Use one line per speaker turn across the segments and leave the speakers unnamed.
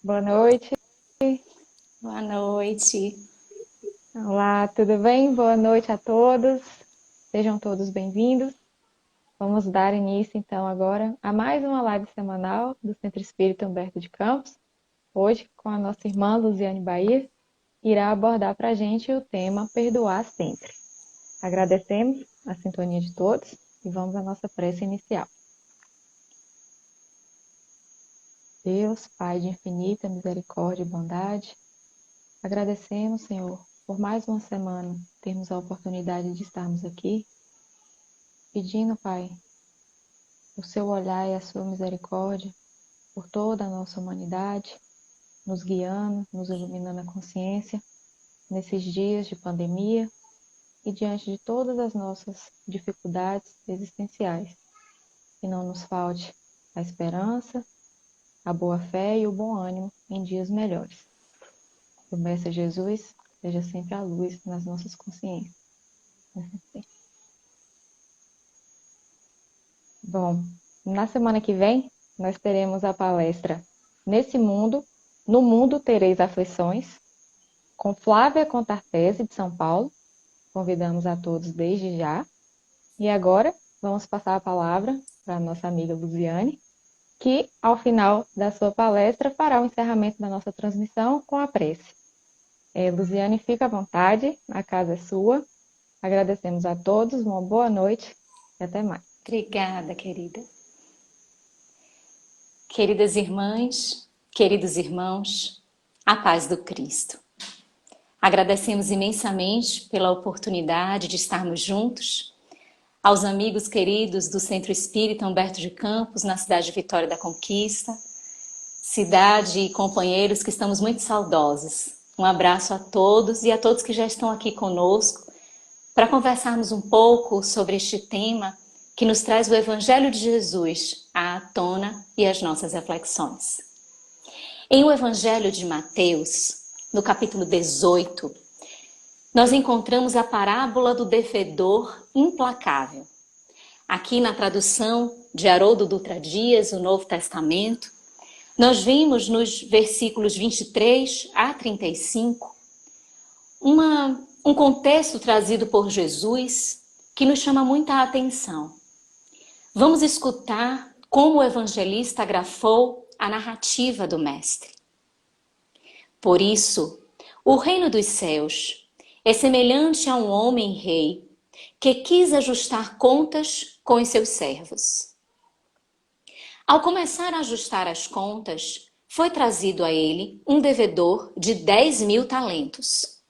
Boa noite.
Boa noite.
Olá, tudo bem? Boa noite a todos. Sejam todos bem-vindos. Vamos dar início então agora a mais uma live semanal do Centro Espírita Humberto de Campos. Hoje com a nossa irmã Luziane Bahia, irá abordar para a gente o tema Perdoar Sempre. Agradecemos a sintonia de todos e vamos à nossa prece inicial. Deus, Pai de infinita misericórdia e bondade, agradecemos, Senhor, por mais uma semana termos a oportunidade de estarmos aqui, pedindo, Pai, o seu olhar e a sua misericórdia por toda a nossa humanidade, nos guiando, nos iluminando a consciência nesses dias de pandemia e diante de todas as nossas dificuldades existenciais. Que não nos falte a esperança, a boa fé e o bom ânimo em dias melhores. Que o Mestre Jesus seja sempre a luz nas nossas consciências. Bom, na semana que vem nós teremos a palestra Nesse Mundo, No Mundo Tereis Aflições, com Flávia Contartese, de São Paulo. Convidamos a todos desde já. E agora vamos passar a palavra para a nossa amiga Luziane, que ao final da sua palestra fará o encerramento da nossa transmissão com a prece. Luziane, fica à vontade, a casa é sua. Agradecemos a todos, uma boa noite e até mais.
Obrigada, querida. Queridas irmãs, queridos irmãos, a paz do Cristo. Agradecemos imensamente pela oportunidade de estarmos juntos, aos amigos queridos do Centro Espírita Humberto de Campos, na cidade de Vitória da Conquista, cidade e companheiros que estamos muito saudosos. Um abraço a todos e a todos que já estão aqui conosco para conversarmos um pouco sobre este tema que nos traz o Evangelho de Jesus à tona e as nossas reflexões. Em o Evangelho de Mateus, no capítulo 18, nós encontramos a parábola do devedor implacável. Aqui na tradução de Haroldo Dutra Dias, o Novo Testamento, nós vimos nos versículos 23 a 35 um contexto trazido por Jesus que nos chama muita atenção. Vamos escutar como o evangelista grafou a narrativa do Mestre. Por isso, o reino dos céus é semelhante a um homem rei que quis ajustar contas com os seus servos. Ao começar a ajustar as contas, foi trazido a ele um devedor de 10.000 talentos.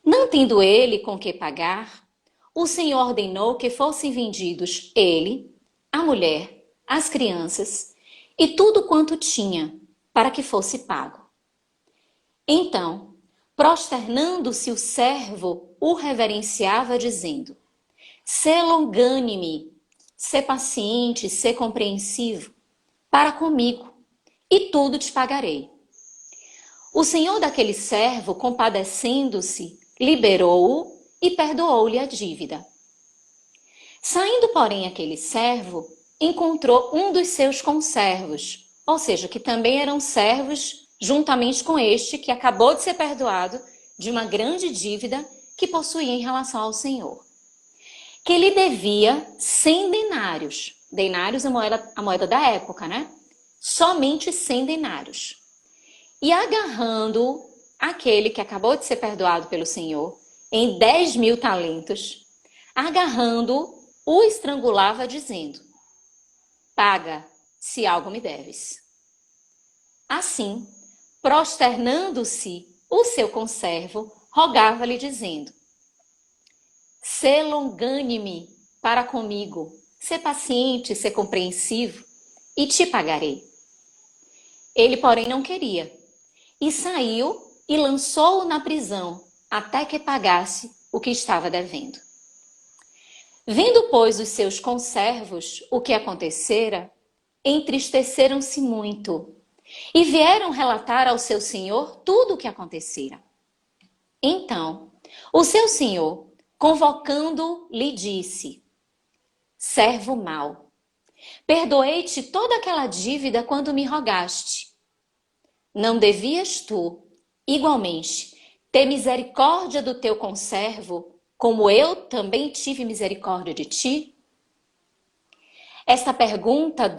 Não tendo ele com que pagar, o Senhor ordenou que fossem vendidos ele, a mulher, as crianças e tudo quanto tinha, para que fosse pago. Então, prosternando-se o servo, o reverenciava, dizendo: Sê longânime, sê paciente, sê compreensivo, para comigo, e tudo te pagarei. O senhor daquele servo, compadecendo-se, liberou-o e perdoou-lhe a dívida. Saindo, porém, aquele servo, encontrou um dos seus conservos, ou seja, que também eram servos juntamente com este que acabou de ser perdoado de uma grande dívida que possuía em relação ao senhor, que lhe devia 100 denários. Denários é a moeda da época, né? Somente 100 denários. E agarrando aquele que acabou de ser perdoado pelo Senhor em 10.000 talentos, agarrando, o estrangulava dizendo: paga, se algo me deves. Assim, prosternando-se, o seu conservo rogava-lhe dizendo: sê longânime para comigo, sê paciente, sê compreensivo, e te pagarei. Ele, porém, não queria, e saiu e lançou-o na prisão, até que pagasse o que estava devendo. Vendo, pois, os seus conservos o que acontecera, entristeceram-se muito, e vieram relatar ao seu senhor tudo o que acontecera. Então, o seu senhor, convocando, lhe disse: servo mau, perdoei-te toda aquela dívida quando me rogaste. não devias tu, igualmente, ter misericórdia do teu conservo, como eu também tive misericórdia de ti? Esta pergunta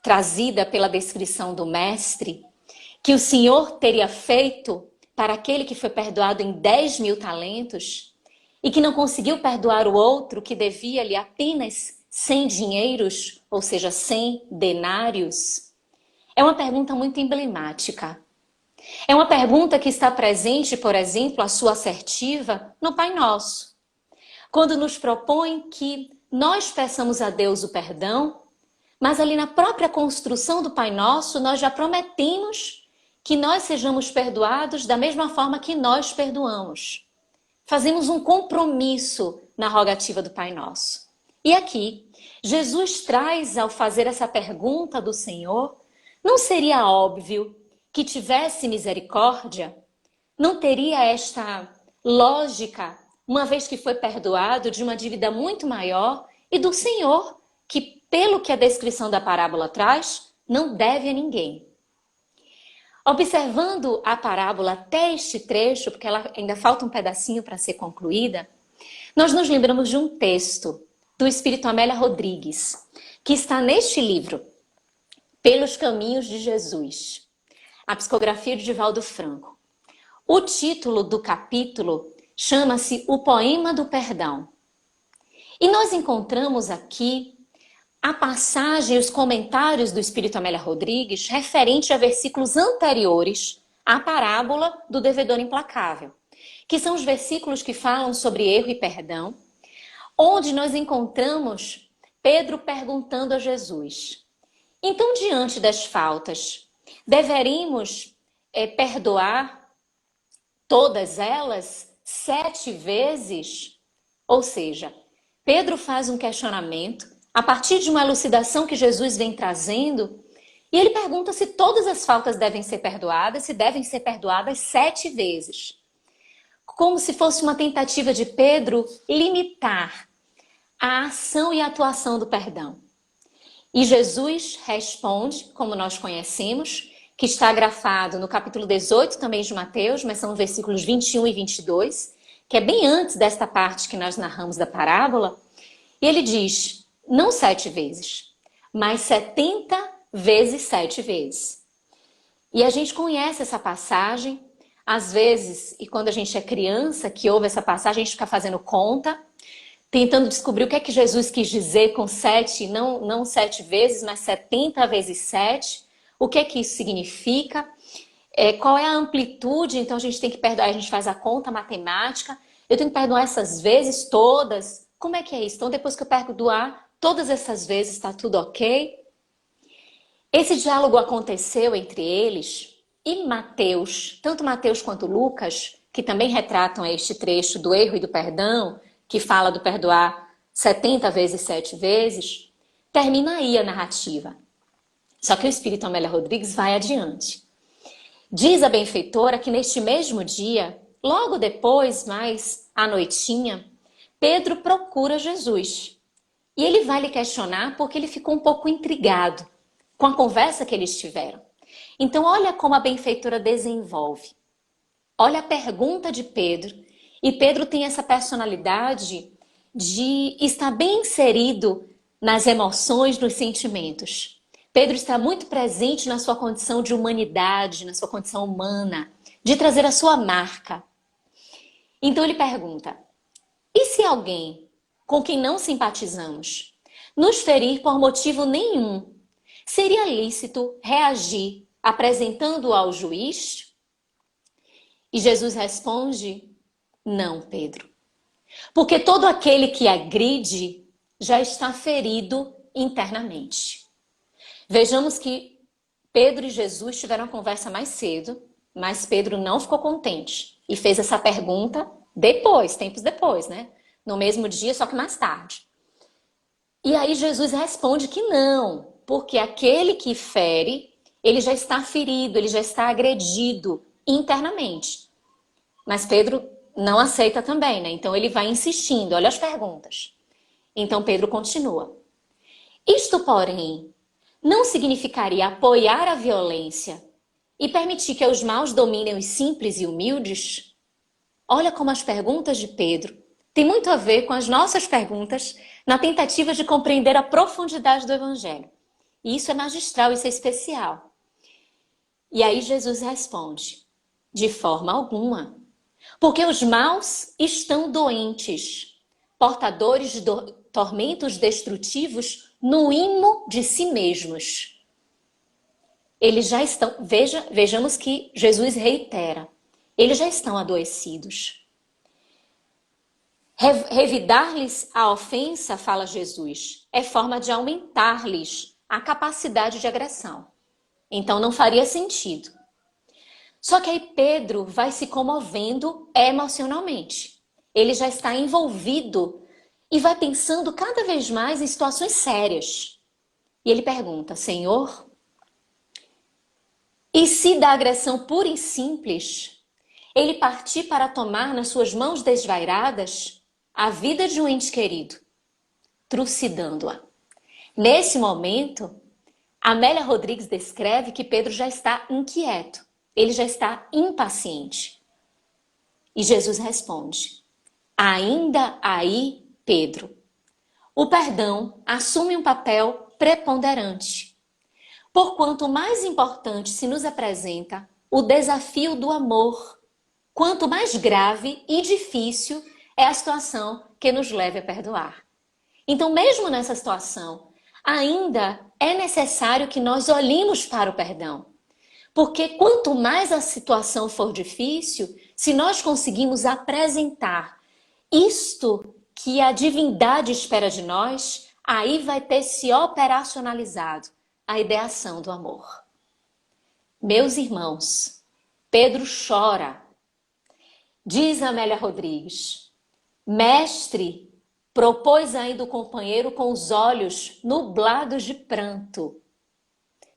trazida pela descrição do mestre, que o Senhor teria feito para aquele que foi perdoado em 10.000 talentos e que não conseguiu perdoar o outro que devia-lhe apenas 100 dinheiros, ou seja, 100 denários, é uma pergunta muito emblemática. É uma pergunta que está presente, por exemplo, a sua assertiva no Pai Nosso. Quando nos propõe que nós peçamos a Deus o perdão, mas ali na própria construção do Pai Nosso, nós já prometemos que nós sejamos perdoados da mesma forma que nós perdoamos. Fazemos um compromisso na rogativa do Pai Nosso. E aqui, Jesus traz, ao fazer essa pergunta do Senhor, não seria óbvio que tivesse misericórdia? Não teria esta lógica, uma vez que foi perdoado de uma dívida muito maior e do Senhor, que, pelo que a descrição da parábola traz, não deve a ninguém. Observando a parábola até este trecho, porque ela ainda falta um pedacinho para ser concluída, nós nos lembramos de um texto do Espírito Amélia Rodrigues, que está neste livro, Pelos Caminhos de Jesus, a psicografia de Divaldo Franco. O título do capítulo chama-se O Poema do Perdão. E nós encontramos aqui a passagem e os comentários do Espírito Amélia Rodrigues referente a versículos anteriores à parábola do devedor implacável, que são os versículos que falam sobre erro e perdão, onde nós encontramos Pedro perguntando a Jesus: então, diante das faltas, deveríamos perdoar todas elas 7 vezes? Ou seja, Pedro faz um questionamento a partir de uma elucidação que Jesus vem trazendo, e ele pergunta se todas as faltas devem ser perdoadas, se devem ser perdoadas 7 vezes. Como se fosse uma tentativa de Pedro limitar a ação e a atuação do perdão. E Jesus responde, como nós conhecemos, que está grafado no capítulo 18 também de Mateus, mas são versículos 21 e 22, que é bem antes desta parte que nós narramos da parábola. E ele diz, não 7 vezes, mas 70 vezes 7 vezes. E a gente conhece essa passagem, às vezes, e quando a gente é criança, que ouve essa passagem, a gente fica fazendo conta, tentando descobrir o que é que Jesus quis dizer com 7, não 7 vezes, mas 70 vezes 7. O que é que isso significa? Qual é a amplitude? Então a gente tem que perdoar, a gente faz a conta matemática. Eu tenho que perdoar essas vezes todas. Como é que é isso? Então depois que eu perdoar todas essas vezes, está tudo ok? Esse diálogo aconteceu entre eles e Mateus, tanto Mateus quanto Lucas, que também retratam este trecho do erro e do perdão, que fala do perdoar 70 vezes 7 vezes, termina aí a narrativa. Só que o Espírito Amélia Rodrigues vai adiante. Diz a benfeitora que neste mesmo dia, logo depois, mais à noitinha, Pedro procura Jesus. E ele vai lhe questionar porque ele ficou um pouco intrigado com a conversa que eles tiveram. Então olha como a benfeitora desenvolve. Olha a pergunta de Pedro. E Pedro tem essa personalidade de estar bem inserido nas emoções, nos sentimentos. Pedro está muito presente na sua condição de humanidade, na sua condição humana, de trazer a sua marca. Então ele pergunta, e se alguém com quem não simpatizamos nos ferir por motivo nenhum, seria lícito reagir apresentando-o ao juiz? E Jesus responde, não, Pedro. Porque todo aquele que agride já está ferido internamente. Vejamos que Pedro e Jesus tiveram uma conversa mais cedo, mas Pedro não ficou contente e fez essa pergunta depois, tempos depois, né? No mesmo dia, só que mais tarde. E aí Jesus responde que não, porque aquele que fere, ele já está ferido, ele já está agredido internamente. Mas Pedro não aceita também, né? Então ele vai insistindo, olha as perguntas. Então Pedro continua. Isto, porém, não significaria apoiar a violência e permitir que os maus dominem os simples e humildes? Olha como as perguntas de Pedro têm muito a ver com as nossas perguntas na tentativa de compreender a profundidade do Evangelho. E isso é magistral, isso é especial. E aí Jesus responde: de forma alguma. Porque os maus estão doentes, portadores de tormentos destrutivos no imo de si mesmos. Eles já estão, vejamos que Jesus reitera, eles já estão adoecidos. Revidar-lhes a ofensa, fala Jesus, é forma de aumentar-lhes a capacidade de agressão. Então não faria sentido. Só que aí Pedro vai se comovendo emocionalmente. Ele já está envolvido e vai pensando cada vez mais em situações sérias. E ele pergunta: Senhor, e se da agressão pura e simples ele partir para tomar nas suas mãos desvairadas a vida de um ente querido, trucidando-a? Nesse momento, Amélia Rodrigues descreve que Pedro já está inquieto, ele já está impaciente. E Jesus responde: ainda aí, Pedro, o perdão assume um papel preponderante, porquanto mais importante se nos apresenta o desafio do amor, quanto mais grave e difícil é a situação que nos leve a perdoar. Então, mesmo nessa situação, ainda é necessário que nós olhemos para o perdão. Porque quanto mais a situação for difícil, se nós conseguimos apresentar isto que a divindade espera de nós, aí vai ter se operacionalizado a ideação do amor. Meus irmãos, Pedro chora. Diz Amélia Rodrigues: mestre, propôs ainda o companheiro com os olhos nublados de pranto.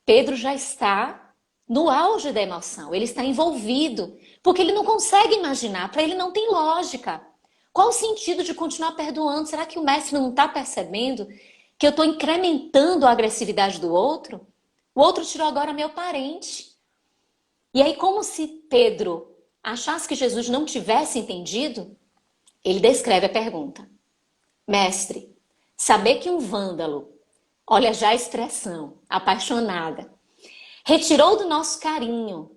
Pedro já está no auge da emoção, ele está envolvido, porque ele não consegue imaginar, para ele não tem lógica. Qual o sentido de continuar perdoando? Será que o mestre não está percebendo que eu estou incrementando a agressividade do outro? O outro tirou agora meu parente. E aí, como se Pedro achasse que Jesus não tivesse entendido, ele descreve a pergunta: mestre, saber que um vândalo, olha já a expressão, apaixonada, retirou do nosso carinho,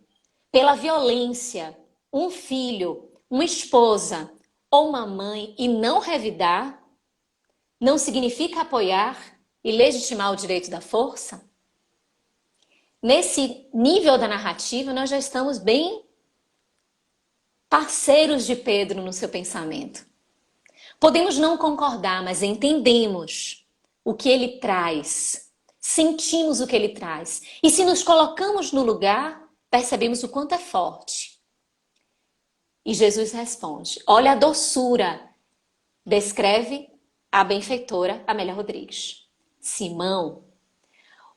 pela violência, um filho, uma esposa ou uma mãe e não revidar, não significa apoiar e legitimar o direito da força? Nesse nível da narrativa, nós já estamos bem parceiros de Pedro no seu pensamento. Podemos não concordar, mas entendemos o que ele traz, sentimos o que ele traz. E se nos colocamos no lugar, percebemos o quanto é forte. E Jesus responde: olha a doçura, descreve a benfeitora Amélia Rodrigues. Simão,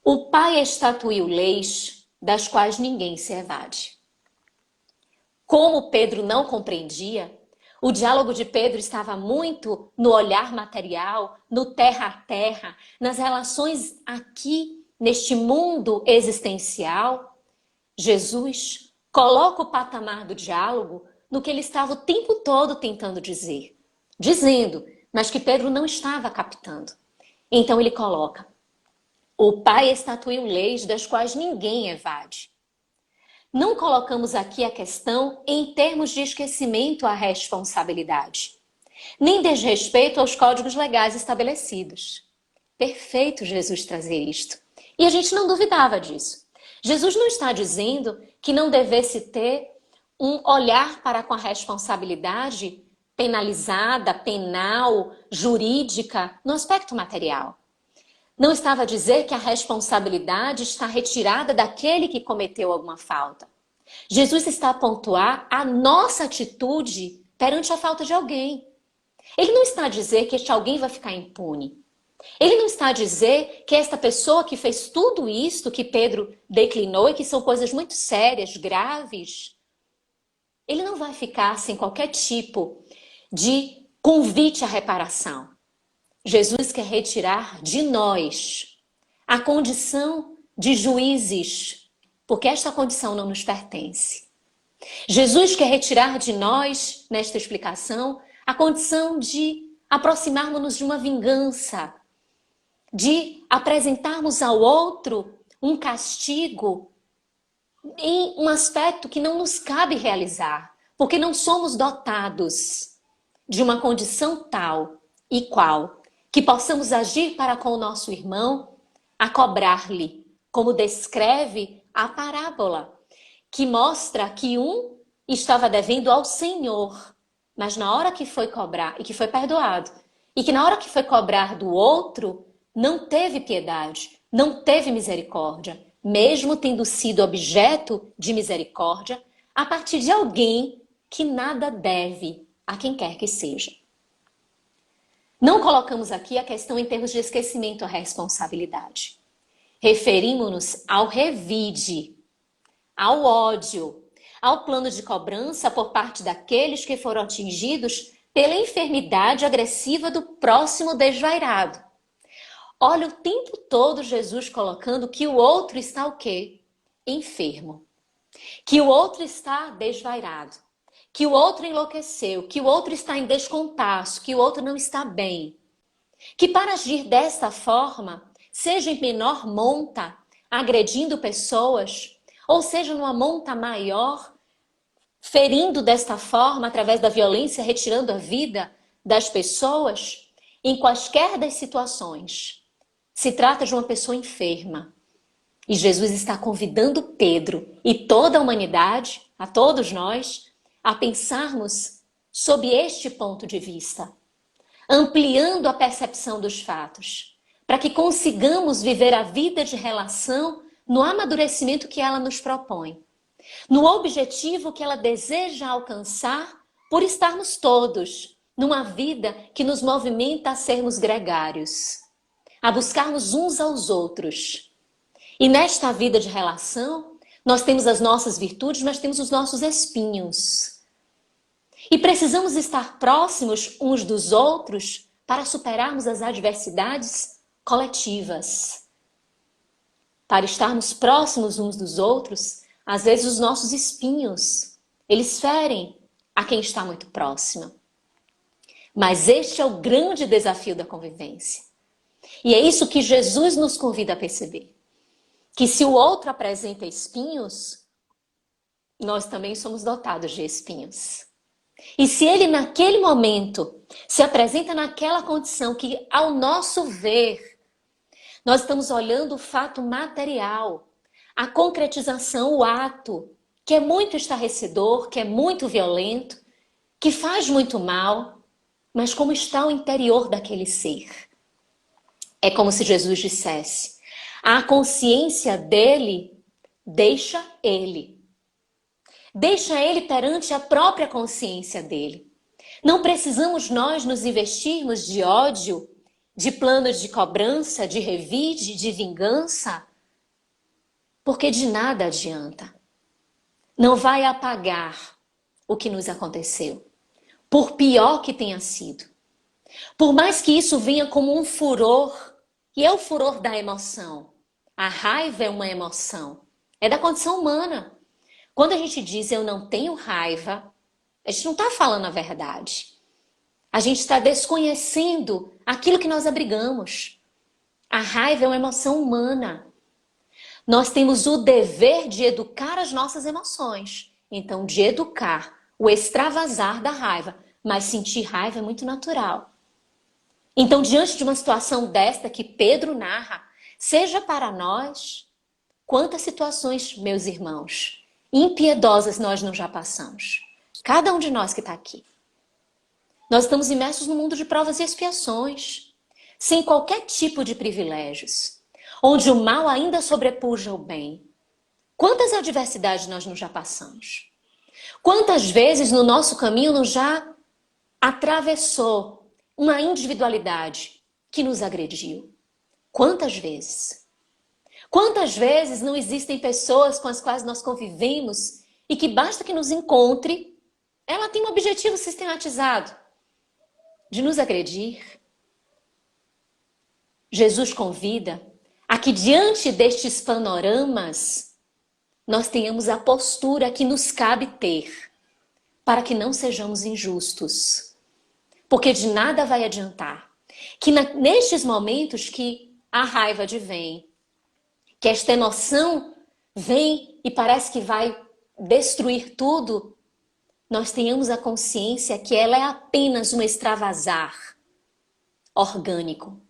o Pai estatuiu leis das quais ninguém se evade. Como Pedro não compreendia, o diálogo de Pedro estava muito no olhar material, no terra a terra, nas relações aqui, neste mundo existencial. Jesus coloca o patamar do diálogo no que ele estava o tempo todo tentando dizer. Dizendo, mas que Pedro não estava captando. Então ele coloca: o Pai estatuiu leis das quais ninguém evade. Não colocamos aqui a questão em termos de esquecimento à responsabilidade, nem desrespeito aos códigos legais estabelecidos. Perfeito Jesus trazer isto. E a gente não duvidava disso. Jesus não está dizendo que não devesse ter um olhar para com a responsabilidade penalizada, penal, jurídica, no aspecto material. Não estava a dizer que a responsabilidade está retirada daquele que cometeu alguma falta. Jesus está a pontuar a nossa atitude perante a falta de alguém. Ele não está a dizer que este alguém vai ficar impune. Ele não está a dizer que esta pessoa que fez tudo isto que Pedro declinou e que são coisas muito sérias, graves, ele não vai ficar sem qualquer tipo de convite à reparação. Jesus quer retirar de nós a condição de juízes porque esta condição não nos pertence. Jesus quer retirar de nós, nesta explicação, a condição de aproximarmos-nos de uma vingança, de apresentarmos ao outro um castigo em um aspecto que não nos cabe realizar, porque não somos dotados de uma condição tal e qual que possamos agir para com o nosso irmão a cobrar-lhe, como descreve a parábola, que mostra que um estava devendo ao Senhor, mas na hora que foi cobrar, e que foi perdoado, e que na hora que foi cobrar do outro, não teve piedade, não teve misericórdia, mesmo tendo sido objeto de misericórdia, a partir de alguém que nada deve a quem quer que seja. Não colocamos aqui a questão em termos de esquecimento à responsabilidade. Referimos-nos ao revide, ao ódio, ao plano de cobrança por parte daqueles que foram atingidos pela enfermidade agressiva do próximo desvairado. Olha o tempo todo Jesus colocando que o outro está o quê? Enfermo. Que o outro está desvairado. Que o outro enlouqueceu. Que o outro está em descompasso. Que o outro não está bem. Que para agir desta forma, seja em menor monta, agredindo pessoas, ou seja numa monta maior, ferindo desta forma, através da violência, retirando a vida das pessoas, em quaisquer das situações, se trata de uma pessoa enferma. E Jesus está convidando Pedro e toda a humanidade, a todos nós, a pensarmos sob este ponto de vista, ampliando a percepção dos fatos, para que consigamos viver a vida de relação no amadurecimento que ela nos propõe, no objetivo que ela deseja alcançar por estarmos todos numa vida que nos movimenta a sermos gregários, a buscarmos uns aos outros. E nesta vida de relação, nós temos as nossas virtudes, mas temos os nossos espinhos. E precisamos estar próximos uns dos outros para superarmos as adversidades coletivas. Para estarmos próximos uns dos outros, às vezes os nossos espinhos, eles ferem a quem está muito próximo. Mas este é o grande desafio da convivência. E é isso que Jesus nos convida a perceber. Que se o outro apresenta espinhos, nós também somos dotados de espinhos. E se ele naquele momento se apresenta naquela condição que, ao nosso ver, nós estamos olhando o fato material, a concretização, o ato, que é muito estarrecedor, que é muito violento, que faz muito mal, mas como está o interior daquele ser? É como se Jesus dissesse, a consciência dele, deixa ele. Deixa ele perante a própria consciência dele. Não precisamos nós nos investirmos de ódio, de planos de cobrança, de revide, de vingança, porque de nada adianta. Não vai apagar o que nos aconteceu, por pior que tenha sido. Por mais que isso venha como um furor, e é o furor da emoção. A raiva é uma emoção, é da condição humana. Quando a gente diz eu não tenho raiva, a gente não está falando a verdade. A gente está desconhecendo aquilo que nós abrigamos. A raiva é uma emoção humana. Nós temos o dever de educar as nossas emoções. Então, de educar o extravasar da raiva. Mas sentir raiva é muito natural. Então, diante de uma situação desta que Pedro narra, seja para nós, quantas situações, meus irmãos, impiedosas nós não já passamos. Cada um de nós que está aqui. Nós estamos imersos no mundo de provas e expiações, sem qualquer tipo de privilégios, onde o mal ainda sobrepuja o bem. Quantas adversidades nós não já passamos? Quantas vezes no nosso caminho não já atravessou uma individualidade que nos agrediu? Quantas vezes? Quantas vezes não existem pessoas com as quais nós convivemos e que basta que nos encontre, ela tem um objetivo sistematizado de nos agredir? Jesus convida a que diante destes panoramas nós tenhamos a postura que nos cabe ter, para que não sejamos injustos. Porque de nada vai adiantar que nestes momentos que a raiva advém, que esta emoção vem e parece que vai destruir tudo, nós tenhamos a consciência que ela é apenas um extravasar orgânico,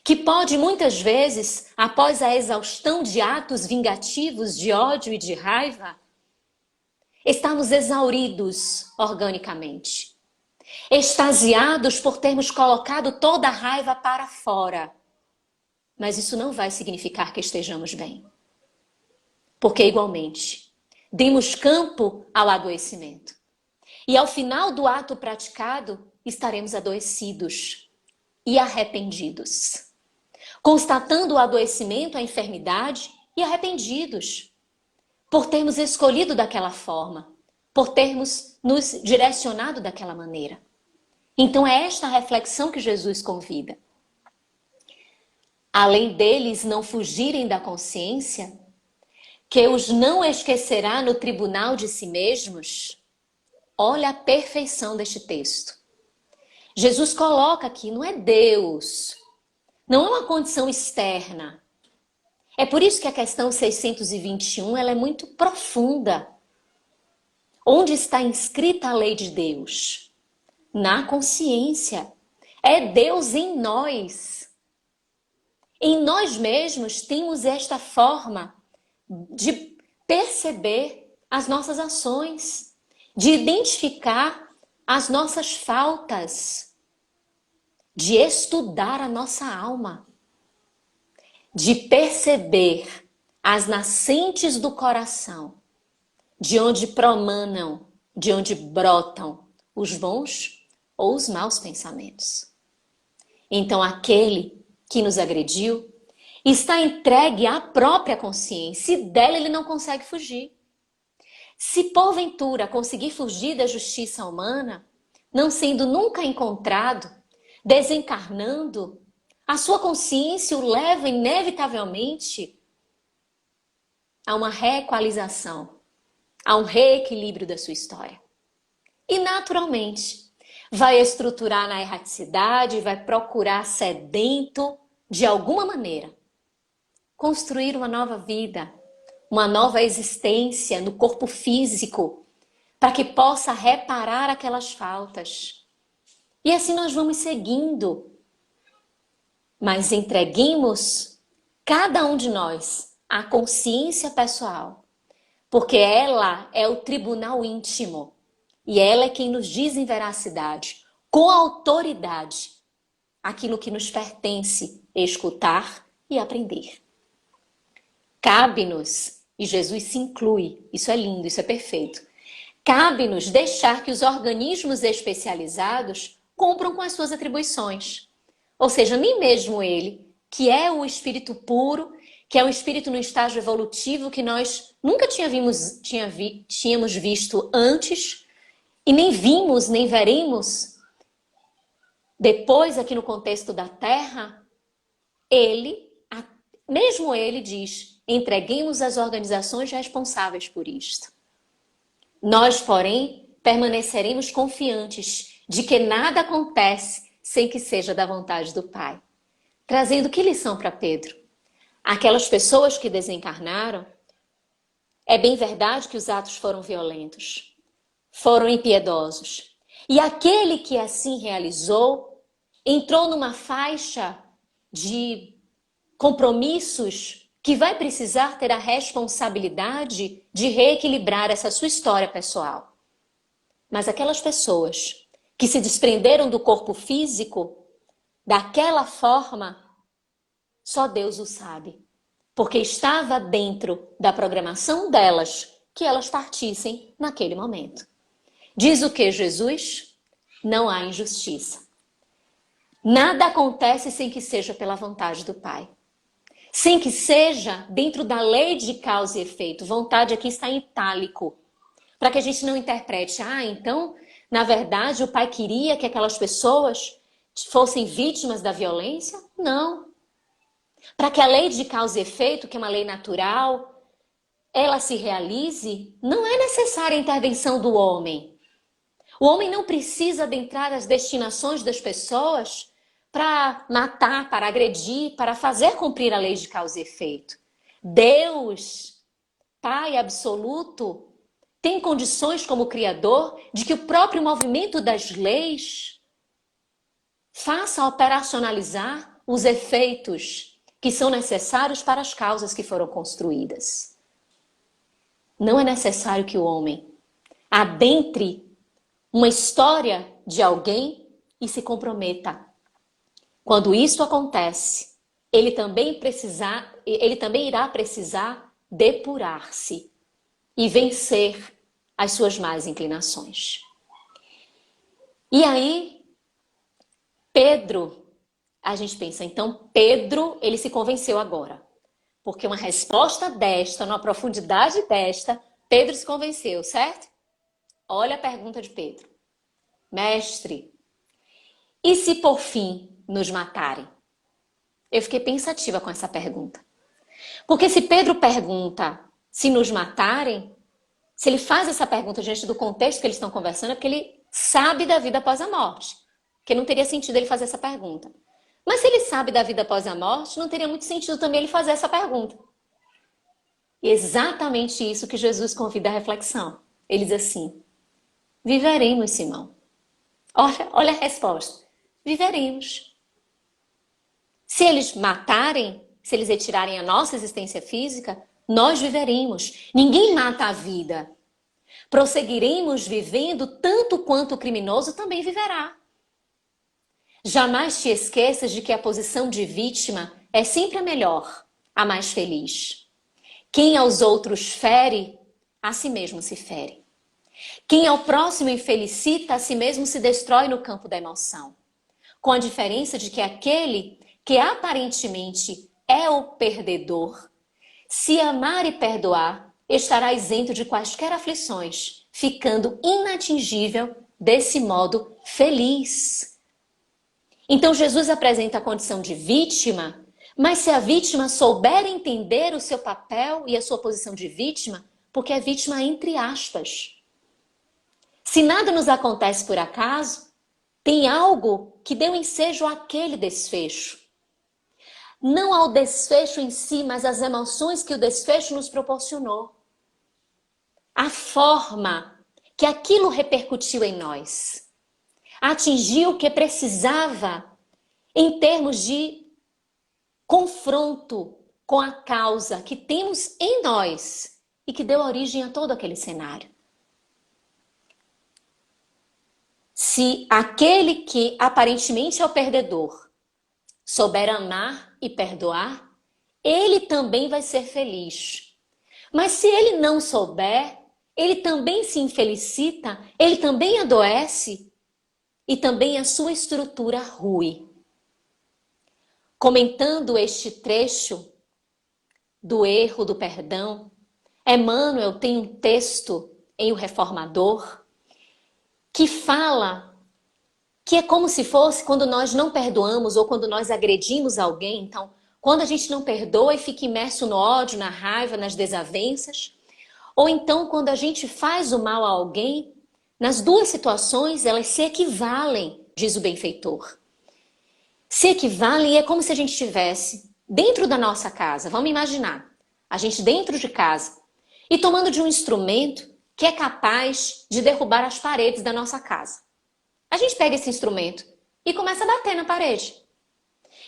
que pode muitas vezes, após a exaustão de atos vingativos de ódio e de raiva, estarmos exauridos organicamente, extasiados por termos colocado toda a raiva para fora. Mas isso não vai significar que estejamos bem. Porque, igualmente, demos campo ao adoecimento. E ao final do ato praticado, estaremos adoecidos e arrependidos. Constatando o adoecimento, a enfermidade e arrependidos. Por termos escolhido daquela forma. Por termos nos direcionado daquela maneira. Então é esta a reflexão que Jesus convida. Além deles não fugirem da consciência, que os não esquecerá no tribunal de si mesmos. Olha a perfeição deste texto. Jesus coloca aqui, não é Deus, não é uma condição externa. É por isso que a questão 621 ela é muito profunda. Onde está inscrita a lei de Deus? Na consciência. É Deus em nós. Em nós mesmos temos esta forma de perceber as nossas ações, de identificar as nossas faltas, de estudar a nossa alma, de perceber as nascentes do coração, de onde promanam, de onde brotam os bons ou os maus pensamentos. Então aquele que nos agrediu está entregue à própria consciência e dela ele não consegue fugir. Se porventura conseguir fugir da justiça humana, não sendo nunca encontrado, desencarnando, a sua consciência o leva inevitavelmente a uma reequalização, a um reequilíbrio da sua história. E naturalmente vai estruturar na erraticidade, vai procurar sedento de alguma maneira construir uma nova vida, uma nova existência no corpo físico, para que possa reparar aquelas faltas. E assim nós vamos seguindo. Mas entreguemos cada um de nós à consciência pessoal, porque ela é o tribunal íntimo e ela é quem nos diz em veracidade, com autoridade, aquilo que nos pertence escutar e aprender. Cabe-nos, e Jesus se inclui, isso é lindo, isso é perfeito, cabe-nos deixar que os organismos especializados cumpram com as suas atribuições. Ou seja, nem mesmo ele, que é o espírito puro, que é um espírito no estágio evolutivo que nós nunca tínhamos visto antes, e nem vimos, nem veremos depois aqui no contexto da Terra, mesmo ele diz, entreguemos as organizações responsáveis por isto. Nós, porém, permaneceremos confiantes de que nada acontece sem que seja da vontade do Pai. Trazendo que lição para Pedro? Aquelas pessoas que desencarnaram, é bem verdade que os atos foram violentos, foram impiedosos. E aquele que assim realizou, entrou numa faixa de compromissos que vai precisar ter a responsabilidade de reequilibrar essa sua história pessoal. Mas aquelas pessoas que se desprenderam do corpo físico, daquela forma, só Deus o sabe. Porque estava dentro da programação delas que elas partissem naquele momento. Diz o que Jesus? Não há injustiça. Nada acontece sem que seja pela vontade do Pai. Sem que seja dentro da lei de causa e efeito. Vontade aqui está em itálico. Para que a gente não interprete, então, na verdade, o Pai queria que aquelas pessoas fossem vítimas da violência? Não. Para que a lei de causa e efeito, que é uma lei natural, ela se realize, não é necessária a intervenção do homem. O homem não precisa adentrar as destinações das pessoas para matar, para agredir, para fazer cumprir a lei de causa e efeito. Deus, Pai absoluto, tem condições como Criador de que o próprio movimento das leis faça operacionalizar os efeitos que são necessários para as causas que foram construídas. Não é necessário que o homem adentre uma história de alguém e se comprometa. Quando isso acontece, ele também irá precisar depurar-se e vencer as suas más inclinações. E aí, Pedro, a gente pensa, então Pedro, ele se convenceu agora. Porque uma resposta desta, numa profundidade desta, Pedro se convenceu, certo? Olha a pergunta de Pedro. Mestre, e se por fim nos matarem? Eu fiquei pensativa com essa pergunta. Porque se Pedro pergunta se nos matarem, se ele faz essa pergunta diante do contexto que eles estão conversando, é porque ele sabe da vida após a morte. Porque não teria sentido ele fazer essa pergunta. Mas se ele sabe da vida após a morte, não teria muito sentido também ele fazer essa pergunta. E é exatamente isso que Jesus convida à reflexão. Ele diz assim, viveremos, Simão. Olha a resposta. Viveremos. Se eles matarem, se eles retirarem a nossa existência física, nós viveremos. Ninguém mata a vida. Prosseguiremos vivendo tanto quanto o criminoso também viverá. Jamais te esqueças de que a posição de vítima é sempre a melhor, a mais feliz. Quem aos outros fere, a si mesmo se fere. Quem ao próximo infelicita, a si mesmo se destrói no campo da emoção. Com a diferença de que aquele que aparentemente é o perdedor, se amar e perdoar, estará isento de quaisquer aflições, ficando inatingível, desse modo, feliz. Então Jesus apresenta a condição de vítima, mas se a vítima souber entender o seu papel e a sua posição de vítima, porque é vítima entre aspas. Se nada nos acontece por acaso, tem algo que deu ensejo àquele desfecho. Não ao desfecho em si, mas às emoções que o desfecho nos proporcionou. A forma que aquilo repercutiu em nós. Atingiu o que precisava em termos de confronto com a causa que temos em nós e que deu origem a todo aquele cenário. Se aquele que aparentemente é o perdedor souber amar e perdoar, ele também vai ser feliz. Mas se ele não souber, ele também se infelicita, ele também adoece e também a sua estrutura rui. Comentando este trecho do erro do perdão, Emmanuel tem um texto em O Reformador que fala que é como se fosse quando nós não perdoamos ou quando nós agredimos alguém. Então, quando a gente não perdoa e fica imerso no ódio, na raiva, nas desavenças, ou então quando a gente faz o mal a alguém, nas duas situações elas se equivalem, diz o benfeitor. Se equivalem é como se a gente estivesse dentro da nossa casa. Vamos imaginar, a gente dentro de casa e tomando de um instrumento que é capaz de derrubar as paredes da nossa casa. A gente pega esse instrumento e começa a bater na parede.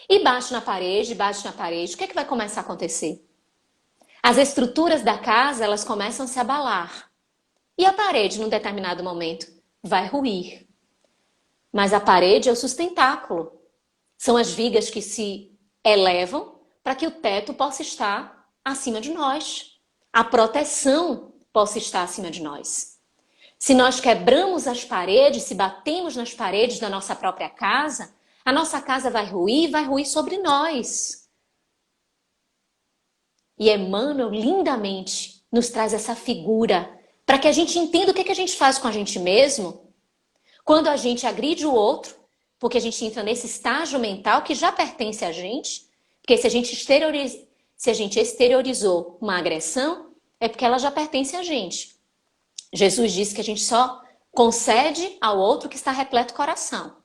E bate na parede, bate na parede. O que é que vai começar a acontecer? As estruturas da casa, elas começam a se abalar. E a parede, num determinado momento, vai ruir. Mas a parede é o sustentáculo. São as vigas que se elevam para que o teto possa estar acima de nós. A proteção possa estar acima de nós. Se nós quebramos as paredes, se batemos nas paredes da nossa própria casa, a nossa casa vai ruir sobre nós. E Emmanuel lindamente nos traz essa figura para que a gente entenda o que a gente faz com a gente mesmo quando a gente agride o outro, porque a gente entra nesse estágio mental que já pertence a gente, porque se a gente exteriorizou uma agressão, é porque ela já pertence a gente. Jesus disse que a gente só concede ao outro que está repleto o coração.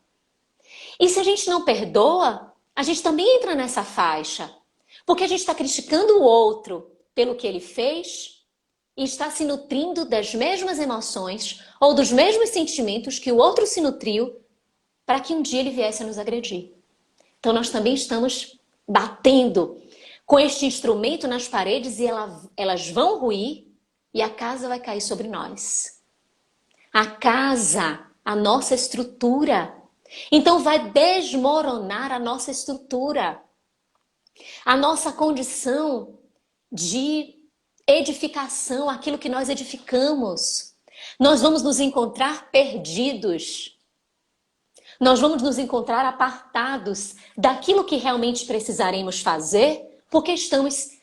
E se a gente não perdoa, a gente também entra nessa faixa. Porque a gente está criticando o outro pelo que ele fez e está se nutrindo das mesmas emoções ou dos mesmos sentimentos que o outro se nutriu para que um dia ele viesse a nos agredir. Então nós também estamos batendo com este instrumento nas paredes e elas vão ruir e a casa vai cair sobre nós. A casa, a nossa estrutura. Então vai desmoronar a nossa estrutura. A nossa condição de edificação, aquilo que nós edificamos. Nós vamos nos encontrar perdidos. Nós vamos nos encontrar apartados daquilo que realmente precisaremos fazer, porque estamos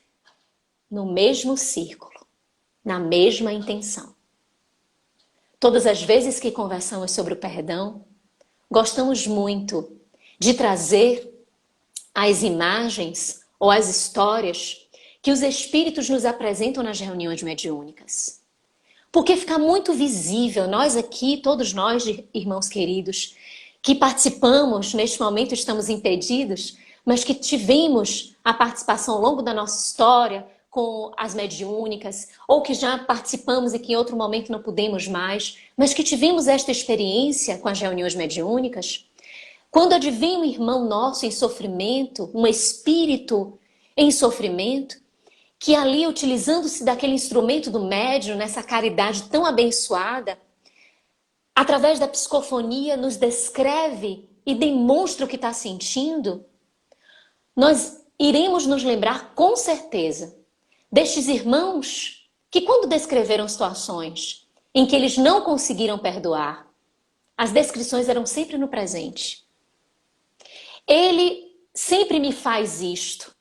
no mesmo círculo, na mesma intenção. Todas as vezes que conversamos sobre o perdão, gostamos muito de trazer as imagens ou as histórias que os espíritos nos apresentam nas reuniões mediúnicas. Porque fica muito visível, nós aqui, todos nós, irmãos queridos, que participamos, neste momento estamos impedidos, mas que tivemos a participação ao longo da nossa história com as mediúnicas, ou que já participamos e que em outro momento não pudemos mais, mas que tivemos esta experiência com as reuniões mediúnicas. Quando advém um irmão nosso em sofrimento, um espírito em sofrimento, que ali, utilizando-se daquele instrumento do médium, nessa caridade tão abençoada, através da psicofonia, nos descreve e demonstra o que está sentindo, nós iremos nos lembrar com certeza destes irmãos que, quando descreveram situações em que eles não conseguiram perdoar, as descrições eram sempre no presente. Ele sempre me faz isto.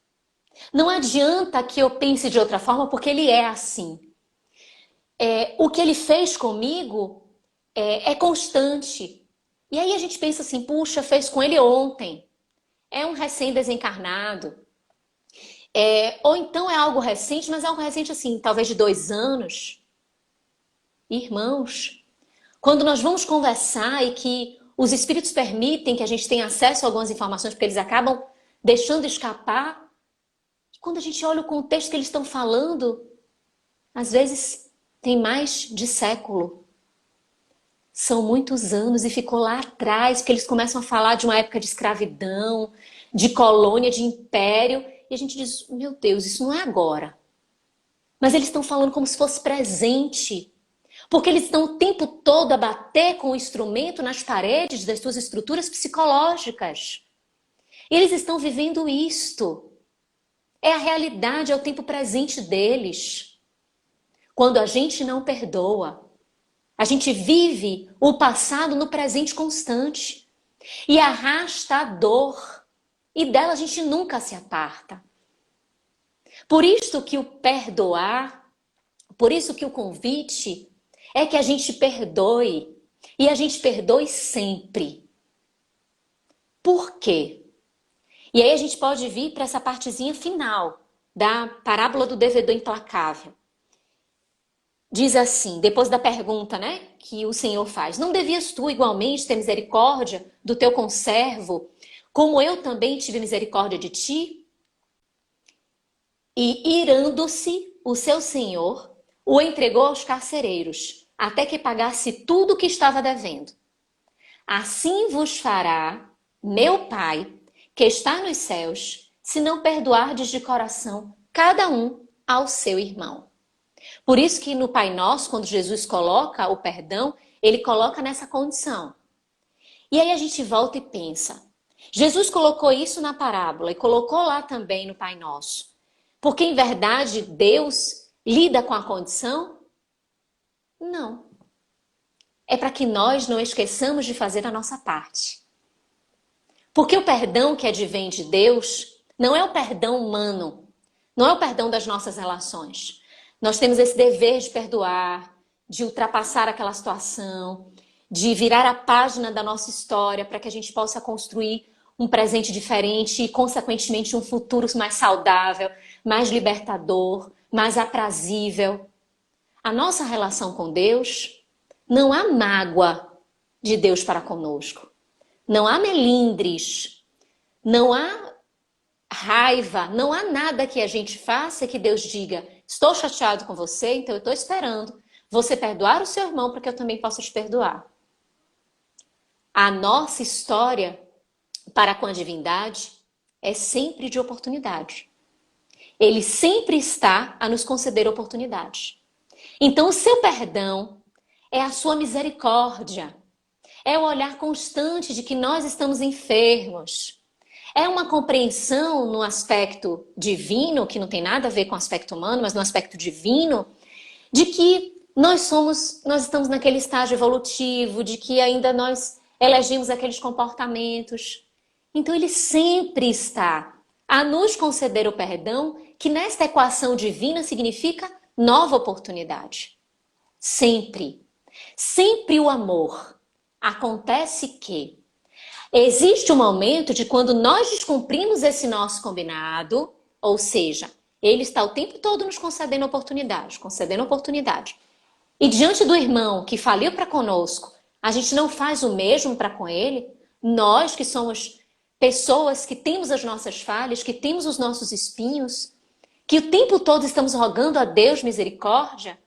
Não adianta que eu pense de outra forma, porque ele é assim. O que ele fez comigo é constante. E aí a gente pensa assim, puxa, fez com ele ontem. É um recém-desencarnado. Ou então é algo recente, mas é algo recente assim, talvez de 2 anos. Irmãos, quando nós vamos conversar e que os espíritos permitem que a gente tenha acesso a algumas informações, porque eles acabam deixando escapar, quando a gente olha o contexto que eles estão falando, às vezes tem mais de século. São muitos anos e ficou lá atrás, porque eles começam a falar de uma época de escravidão, de colônia, de império, e a gente diz, meu Deus, isso não é agora. Mas eles estão falando como se fosse presente, porque eles estão o tempo todo a bater com o instrumento nas paredes das suas estruturas psicológicas. Eles estão vivendo isto. É a realidade, é o tempo presente deles. Quando a gente não perdoa, a gente vive o passado no presente constante e arrasta a dor e dela a gente nunca se aparta. Por isso que o perdoar, por isso que o convite é que a gente perdoe e a gente perdoe sempre. Por quê? E aí a gente pode vir para essa partezinha final da parábola do devedor implacável. Diz assim, depois da pergunta, né, que o Senhor faz: não devias tu igualmente ter misericórdia do teu conservo, como eu também tive misericórdia de ti? E irando-se o seu senhor, o entregou aos carcereiros, até que pagasse tudo o que estava devendo. Assim vos fará meu Pai, que está nos céus, se não perdoardes de coração cada um ao seu irmão. Por isso que no Pai Nosso, quando Jesus coloca o perdão, ele coloca nessa condição. E aí a gente volta e pensa, Jesus colocou isso na parábola e colocou lá também no Pai Nosso, porque em verdade Deus lida com a condição? Não. É para que nós não esqueçamos de fazer a nossa parte. Porque o perdão que advém de Deus não é o perdão humano, não é o perdão das nossas relações. Nós temos esse dever de perdoar, de ultrapassar aquela situação, de virar a página da nossa história para que a gente possa construir um presente diferente e, consequentemente, um futuro mais saudável, mais libertador, mais aprazível. A nossa relação com Deus, não há mágoa de Deus para conosco. Não há melindres, não há raiva, não há nada que a gente faça que Deus diga: estou chateado com você, então eu estou esperando você perdoar o seu irmão para que eu também possa te perdoar. A nossa história para com a divindade é sempre de oportunidade. Ele sempre está a nos conceder oportunidade. Então o seu perdão é a sua misericórdia, é o olhar constante de que nós estamos enfermos. É uma compreensão no aspecto divino, que não tem nada a ver com o aspecto humano, mas no aspecto divino, de que nós estamos naquele estágio evolutivo, de que ainda nós elegimos aqueles comportamentos. Então ele sempre está a nos conceder o perdão, que nesta equação divina significa nova oportunidade. Sempre. Sempre o amor. Acontece que existe um momento de quando nós descumprimos esse nosso combinado, ou seja, ele está o tempo todo nos concedendo oportunidade, concedendo oportunidade. E diante do irmão que faliu para conosco, a gente não faz o mesmo para com ele. Nós que somos pessoas que temos as nossas falhas, que temos os nossos espinhos, que o tempo todo estamos rogando a Deus misericórdia.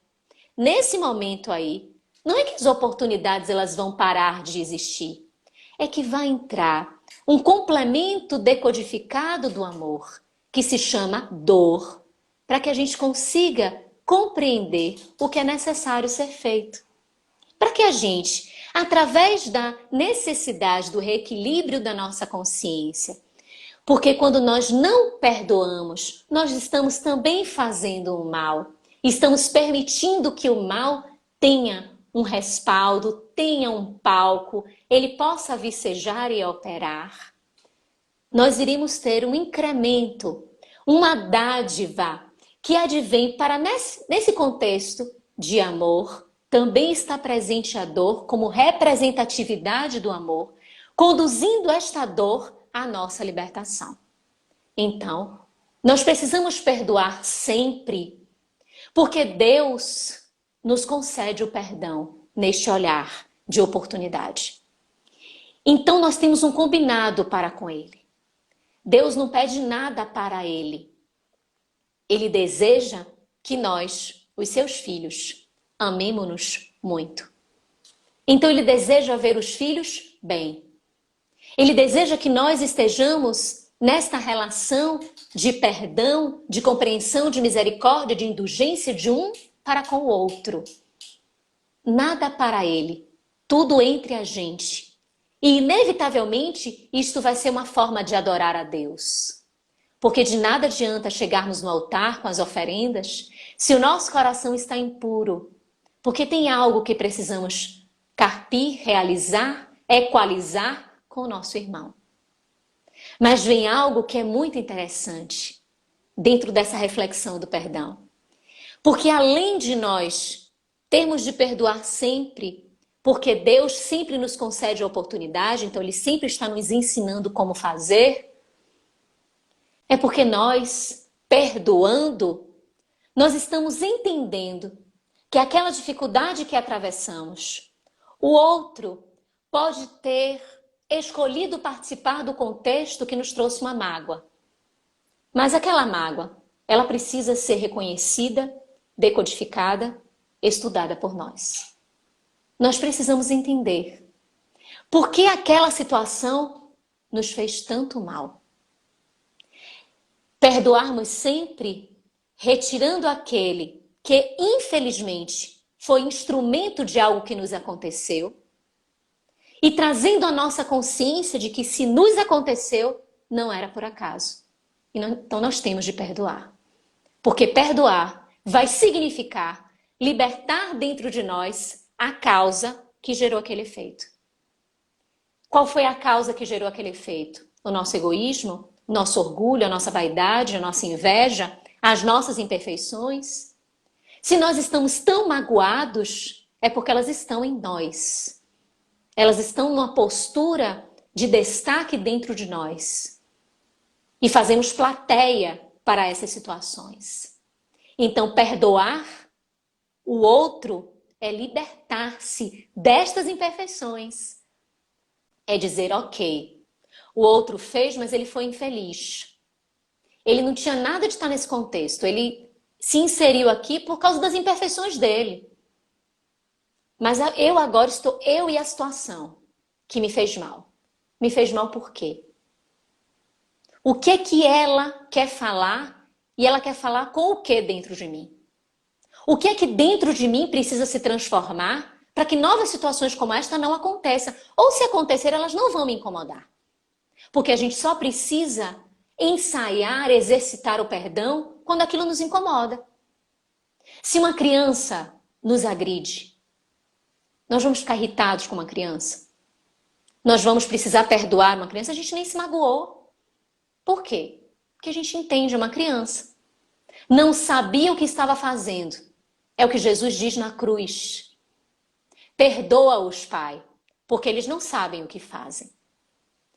Nesse momento aí, não é que as oportunidades elas vão parar de existir. É que vai entrar um complemento decodificado do amor, que se chama dor, para que a gente consiga compreender o que é necessário ser feito. Para que a gente, através da necessidade do reequilíbrio da nossa consciência, porque quando nós não perdoamos, nós estamos também fazendo o mal, estamos permitindo que o mal tenha um respaldo, tenha um palco, ele possa vicejar e operar. Nós iríamos ter um incremento, uma dádiva que advém para nesse contexto de amor, também está presente a dor como representatividade do amor, conduzindo esta dor à nossa libertação. Então, nós precisamos perdoar sempre, porque Deus nos concede o perdão neste olhar de oportunidade. Então nós temos um combinado para com Ele. Deus não pede nada para Ele. Ele deseja que nós, os seus filhos, amemo-nos muito. Então Ele deseja ver os filhos bem. Ele deseja que nós estejamos nesta relação de perdão, de compreensão, de misericórdia, de indulgência de um para com o outro. Nada para ele, tudo entre a gente. E inevitavelmente isto vai ser uma forma de adorar a Deus. Porque de nada adianta chegarmos no altar com as oferendas se o nosso coração está impuro. Porque tem algo que precisamos carpir, realizar, equalizar com o nosso irmão. Mas vem algo que é muito interessante dentro dessa reflexão do perdão. Porque além de nós termos de perdoar sempre, porque Deus sempre nos concede a oportunidade, então Ele sempre está nos ensinando como fazer, é porque nós, perdoando, nós estamos entendendo que aquela dificuldade que atravessamos, o outro pode ter escolhido participar do contexto que nos trouxe uma mágoa. Mas aquela mágoa, ela precisa ser reconhecida, decodificada, estudada por nós. Nós precisamos entender por que aquela situação nos fez tanto mal. Perdoarmos sempre, retirando aquele que, infelizmente, foi instrumento de algo que nos aconteceu e trazendo a nossa consciência de que se nos aconteceu, não era por acaso. Então nós temos de perdoar. Porque perdoar vai significar libertar dentro de nós a causa que gerou aquele efeito. Qual foi a causa que gerou aquele efeito? O nosso egoísmo, o nosso orgulho, a nossa vaidade, a nossa inveja, as nossas imperfeições? Se nós estamos tão magoados, é porque elas estão em nós. Elas estão numa postura de destaque dentro de nós. E fazemos plateia para essas situações. Então, perdoar o outro é libertar-se destas imperfeições. É dizer, ok, o outro fez, mas ele foi infeliz. Ele não tinha nada de estar nesse contexto. Ele se inseriu aqui por causa das imperfeições dele. Mas eu agora estou, eu e a situação que me fez mal. Me fez mal por quê? O que é que ela quer falar e ela quer falar com o que dentro de mim? O que é que dentro de mim precisa se transformar para que novas situações como esta não aconteçam? Ou se acontecer, elas não vão me incomodar. Porque a gente só precisa ensaiar, exercitar o perdão quando aquilo nos incomoda. Se uma criança nos agride, nós vamos ficar irritados com uma criança? Nós vamos precisar perdoar uma criança? A gente nem se magoou. Por quê? Porque a gente entende uma criança. Não sabia o que estava fazendo. É o que Jesus diz na cruz. Perdoa-os, Pai, porque eles não sabem o que fazem.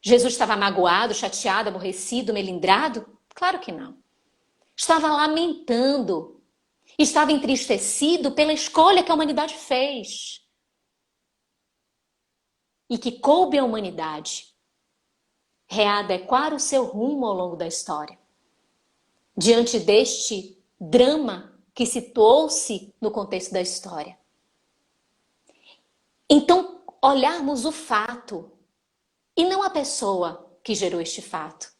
Jesus estava magoado, chateado, aborrecido, melindrado? Claro que não. Estava lamentando. Estava entristecido pela escolha que a humanidade fez. E que coube à humanidade readequar o seu rumo ao longo da história. Diante deste drama que situou-se no contexto da história. Então, olharmos o fato e não a pessoa que gerou este fato.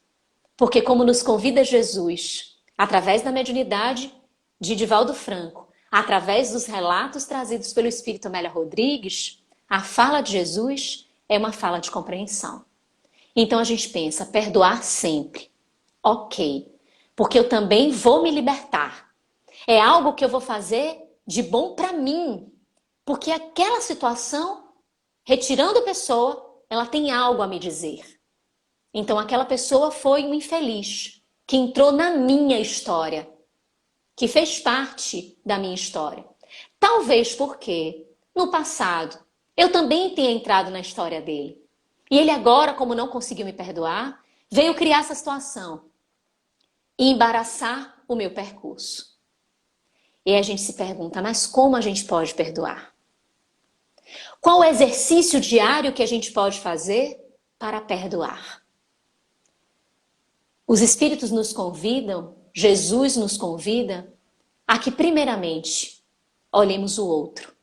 Porque como nos convida Jesus, através da mediunidade de Divaldo Franco, através dos relatos trazidos pelo Espírito Amélia Rodrigues, a fala de Jesus é uma fala de compreensão. Então a gente pensa, perdoar sempre. Ok, porque eu também vou me libertar. É algo que eu vou fazer de bom para mim. Porque aquela situação, retirando a pessoa, ela tem algo a me dizer. Então aquela pessoa foi um infeliz, que entrou na minha história, que fez parte da minha história. Talvez porque, no passado, eu também tenha entrado na história dele. E ele agora, como não conseguiu me perdoar, veio criar essa situação e embaraçar o meu percurso. E aí a gente se pergunta, mas como a gente pode perdoar? Qual o exercício diário que a gente pode fazer para perdoar? Os Espíritos nos convidam, Jesus nos convida a que primeiramente olhemos o outro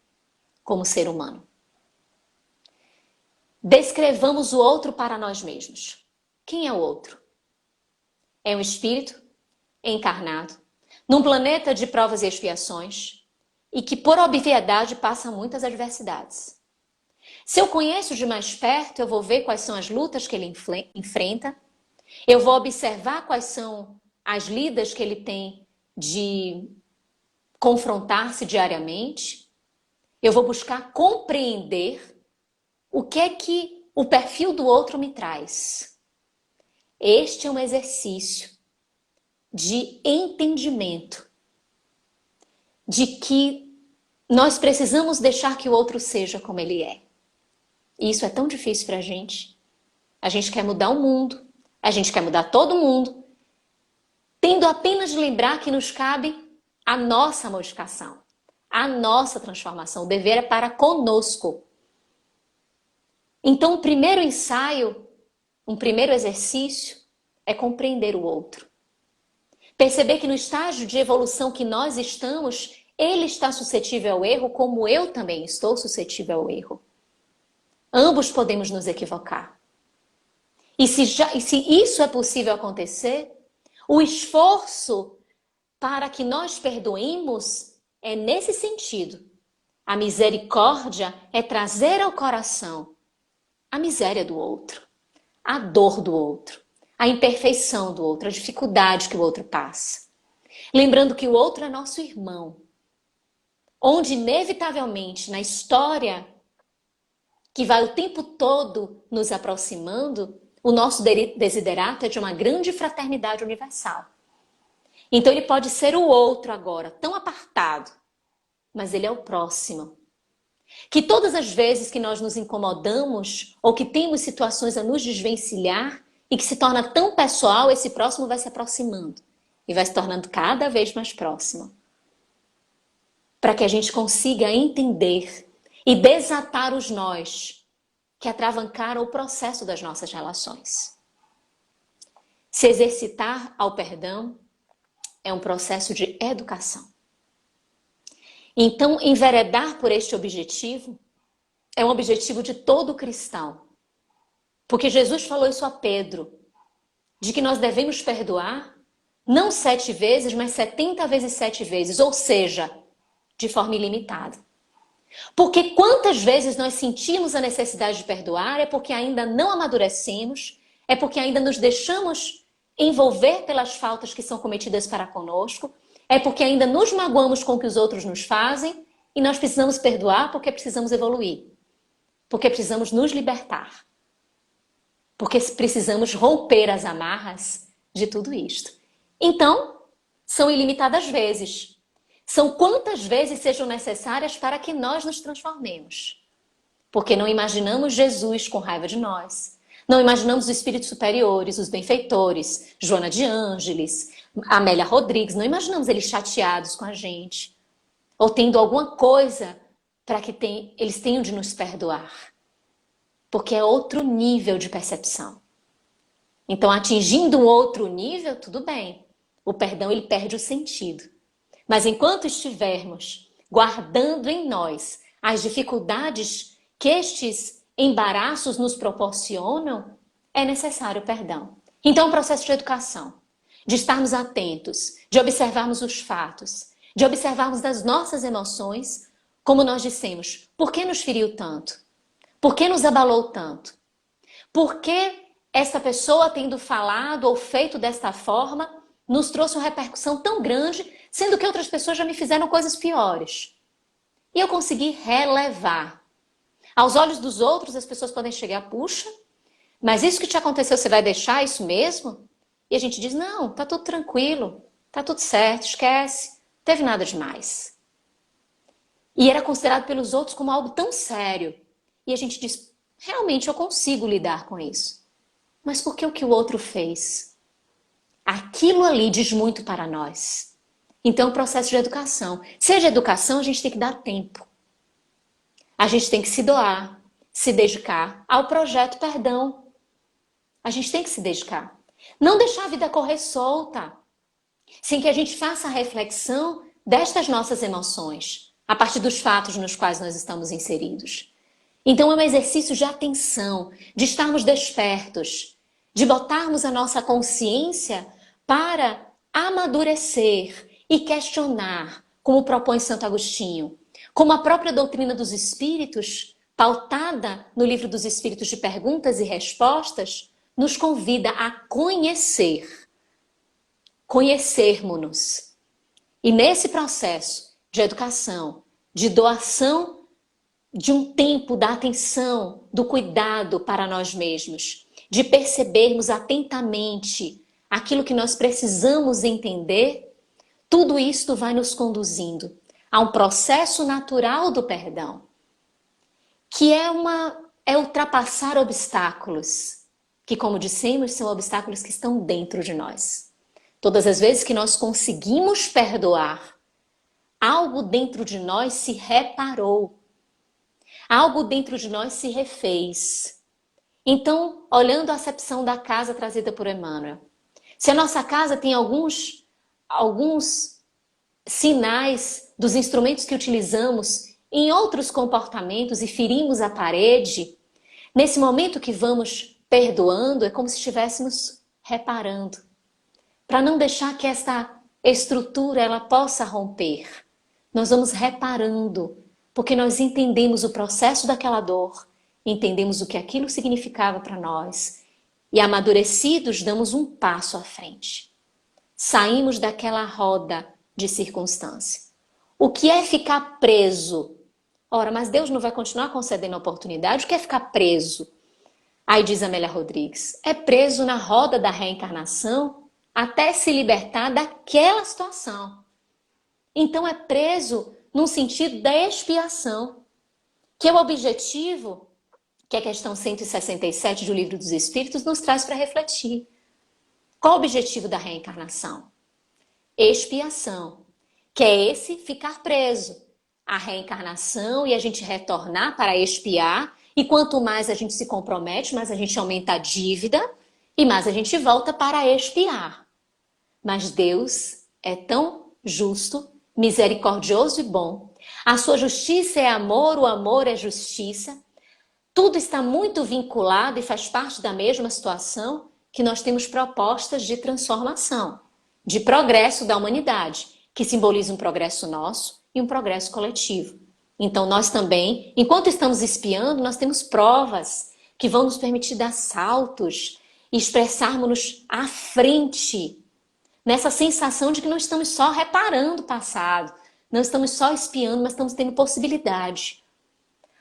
como ser humano. Descrevamos o outro para nós mesmos. Quem é o outro? É um espírito encarnado, num planeta de provas e expiações, e que por obviedade passa muitas adversidades. Se eu conheço de mais perto, eu vou ver quais são as lutas que ele enfrenta, eu vou observar quais são as lidas que ele tem de confrontar-se diariamente, eu vou buscar compreender o que é que o perfil do outro me traz. Este é um exercício de entendimento de que nós precisamos deixar que o outro seja como ele é. E isso é tão difícil para a gente. A gente quer mudar o mundo, a gente quer mudar todo mundo, tendo apenas de lembrar que nos cabe a nossa modificação, a nossa transformação. O dever é para conosco. Então, o primeiro ensaio, um primeiro exercício é compreender o outro. Perceber que no estágio de evolução que nós estamos, ele está suscetível ao erro, como eu também estou suscetível ao erro. Ambos podemos nos equivocar. E se isso é possível acontecer, o esforço para que nós perdoemos é nesse sentido. A misericórdia é trazer ao coração a miséria do outro, a dor do outro, a imperfeição do outro, a dificuldade que o outro passa. Lembrando que o outro é nosso irmão, onde inevitavelmente na história que vai o tempo todo nos aproximando, o nosso desiderato é de uma grande fraternidade universal. Então ele pode ser o outro agora, tão apartado, mas ele é o próximo. Que todas as vezes que nós nos incomodamos ou que temos situações a nos desvencilhar e que se torna tão pessoal, esse próximo vai se aproximando e vai se tornando cada vez mais próximo. para que a gente consiga entender e desatar os nós que atravancaram o processo das nossas relações. Se exercitar ao perdão é um processo de educação. Então, enveredar por este objetivo é um objetivo de todo cristão. Porque Jesus falou isso a Pedro, de que nós devemos perdoar não 7 vezes, mas 70 vezes 7 vezes, ou seja, de forma ilimitada. Porque quantas vezes nós sentimos a necessidade de perdoar é porque ainda não amadurecemos, é porque ainda nos deixamos envolver pelas faltas que são cometidas para conosco, é porque ainda nos magoamos com o que os outros nos fazem e nós precisamos perdoar porque precisamos evoluir, porque precisamos nos libertar, porque precisamos romper as amarras de tudo isto. Então, são ilimitadas vezes. São quantas vezes sejam necessárias para que nós nos transformemos. Porque não imaginamos Jesus com raiva de nós. Não imaginamos os espíritos superiores, os benfeitores, Joana de Ângeles, Amélia Rodrigues. Não imaginamos eles chateados com a gente. Ou tendo alguma coisa para que eles tenham de nos perdoar. Porque é outro nível de percepção. Então, atingindo um outro nível, tudo bem. O perdão, ele perde o sentido. Mas enquanto estivermos guardando em nós as dificuldades que estes embaraços nos proporcionam, é necessário o perdão. Então, é um processo de educação, de estarmos atentos, de observarmos os fatos, de observarmos das nossas emoções, como nós dissemos, por que nos feriu tanto? Por que nos abalou tanto? Por que esta pessoa, tendo falado ou feito desta forma, nos trouxe uma repercussão tão grande, sendo que outras pessoas já me fizeram coisas piores? E eu consegui relevar. Aos olhos dos outros, as pessoas podem chegar, puxa, mas isso que te aconteceu, você vai deixar isso mesmo? E a gente diz, não, tá tudo tranquilo, tá tudo certo, esquece, não teve nada demais. E era considerado pelos outros como algo tão sério. E a gente diz, realmente eu consigo lidar com isso. Mas por que o que o outro fez? Aquilo ali diz muito para nós. Então, é um processo de educação. Seja educação, a gente tem que dar tempo. A gente tem que se doar, se dedicar ao projeto perdão. A gente tem que se dedicar. Não deixar a vida correr solta, sem que a gente faça a reflexão destas nossas emoções, a partir dos fatos nos quais nós estamos inseridos. Então, é um exercício de atenção, de estarmos despertos, de botarmos a nossa consciência para amadurecer e questionar, como propõe Santo Agostinho, como a própria doutrina dos Espíritos, pautada no Livro dos Espíritos de Perguntas e Respostas, nos convida a conhecermos-nos. E nesse processo de educação, de doação de um tempo da atenção, do cuidado para nós mesmos, de percebermos atentamente aquilo que nós precisamos entender, tudo isto vai nos conduzindo a um processo natural do perdão, que é ultrapassar obstáculos, que, como dissemos, são obstáculos que estão dentro de nós. Todas as vezes que nós conseguimos perdoar, algo dentro de nós se reparou. Algo dentro de nós se refez. Então, olhando a acepção da casa trazida por Emmanuel, se a nossa casa tem alguns sinais dos instrumentos que utilizamos em outros comportamentos e ferimos a parede, nesse momento que vamos perdoando, é como se estivéssemos reparando, para não deixar que esta estrutura ela possa romper. Nós vamos reparando, porque nós entendemos o processo daquela dor, entendemos o que aquilo significava para nós e, amadurecidos, damos um passo à frente. Saímos daquela roda de circunstância. O que é ficar preso? Ora, mas Deus não vai continuar concedendo a oportunidade? O que é ficar preso? Aí diz Amélia Rodrigues, é preso na roda da reencarnação até se libertar daquela situação. Então é preso num sentido da expiação, que é o objetivo que a questão 167 do Livro dos Espíritos nos traz para refletir. Qual o objetivo da reencarnação? Expiação, que é esse ficar preso, a reencarnação e a gente retornar para expiar. E quanto mais a gente se compromete, mais a gente aumenta a dívida e mais a gente volta para expiar. Mas Deus é tão justo, misericordioso e bom. A sua justiça é amor, o amor é justiça. Tudo está muito vinculado e faz parte da mesma situação, que nós temos propostas de transformação, de progresso da humanidade, que simboliza um progresso nosso e um progresso coletivo. Então nós também, enquanto estamos espiando, nós temos provas que vão nos permitir dar saltos e expressarmos-nos à frente, nessa sensação de que não estamos só reparando o passado, não estamos só espiando, mas estamos tendo possibilidade.